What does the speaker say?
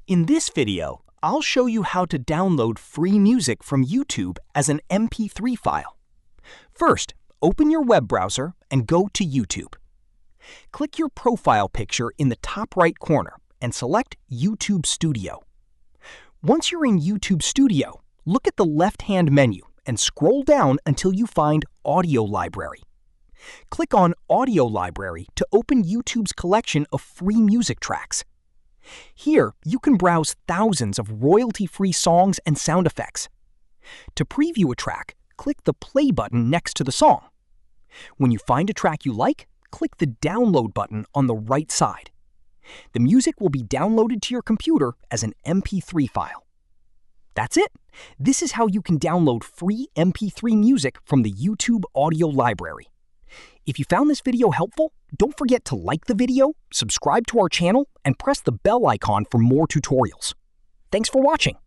In this video, I'll show you how to download free music from YouTube as an MP3 file. First, open your web browser and go to YouTube. Click your profile picture in the top right corner and select YouTube Studio. Once you're in YouTube Studio, look at the left-hand menu and scroll down until you find Audio Library. Click on Audio Library to open YouTube's collection of free music tracks. Here, you can browse thousands of royalty-free songs and sound effects. To preview a track, click the play button next to the song. When you find a track you like, click the download button on the right side. The music will be downloaded to your computer as an MP3 file. That's it. This is how you can download free MP3 music from the YouTube Audio Library. If you found this video helpful, don't forget to like the video, subscribe to our channel, and press the bell icon for more tutorials. Thanks for watching.